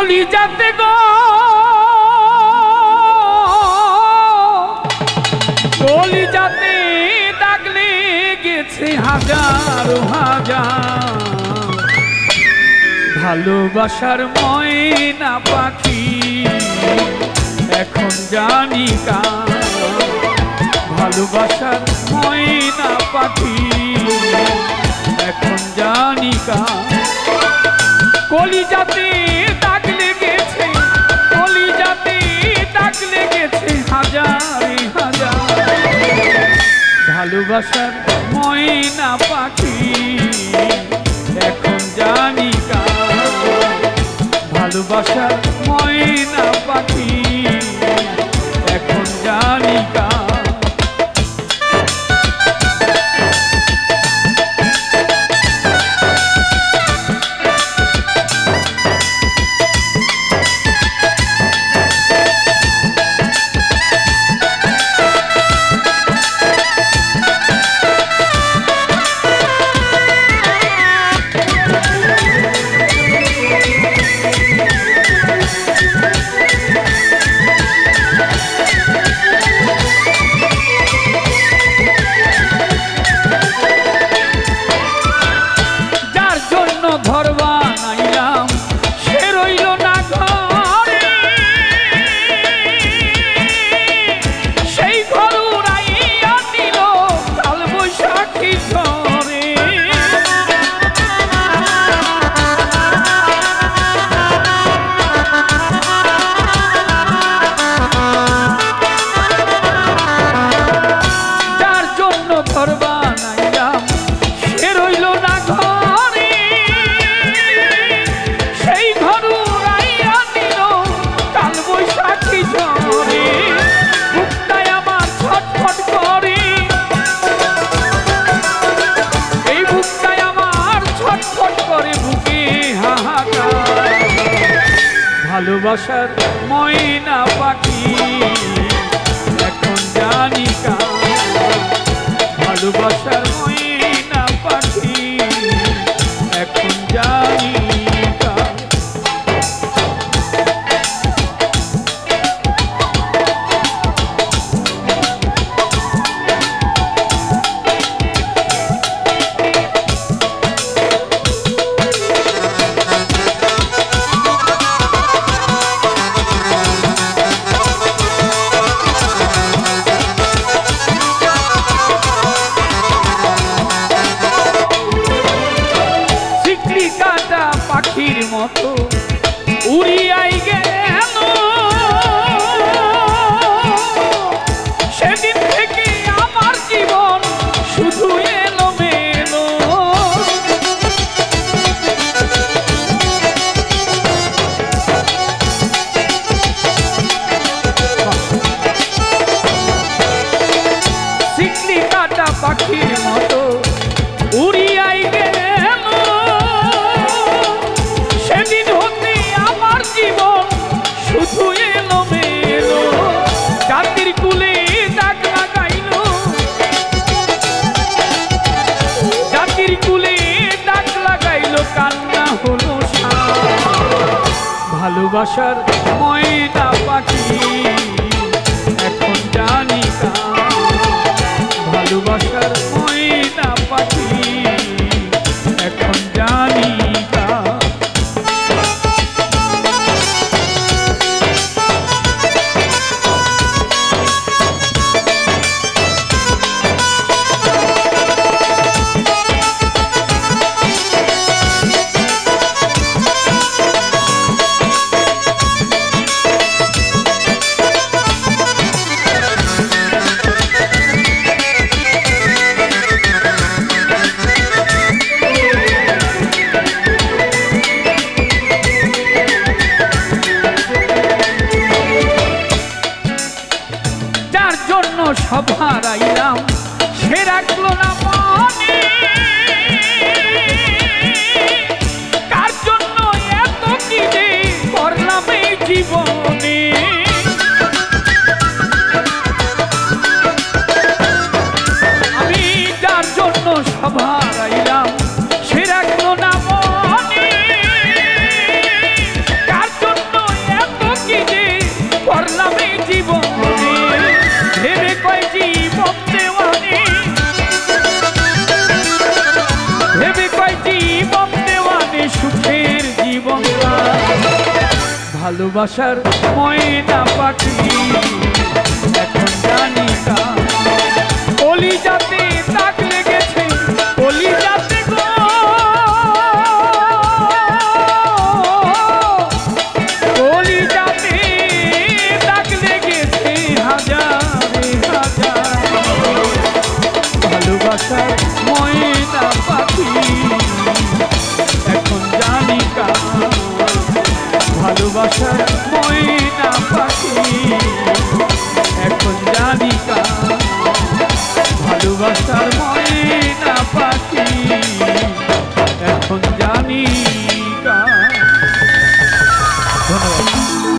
কলিজাতে গো কলিজাতে দাগ লেগেছে হাজার হাজার ভালোবাসার ময়না পাখি এখন জানি কার ভালোবাসার ময়না পাখি এখন জানি কার কলিজাতে দাগ লেগেছে কলিজাতে দাগ লেগেছে হাজার হাজার ভালোবাসার ময়না পাখি এখন জানি কার ভালোবাসার ময়না পাখি এখন জানি কার ভালোবাসার ময়না পাখি এখন জানি কার ভালোবাসার ময়না পাখি এখন জানি কার পাখির মতো উড়িয়াই গেল সেদিন থেকে আমার জীবন শুধু এলোমেলো শিকলি কাটা পাখির মতো উড়িয়াই গেল শুধু এলোমেলো জাতির কুলে দাগ লাগাইলো জাতির কুলে দাগ লাগাইলো কান্না হলো ভালোবাসার ময়না পাখি এখন জানি কার ভালোবাসার ময়না পাখি এখন জানি কার ভালোবাসার ময়না পাখি এখন জানি তা কলিজাতে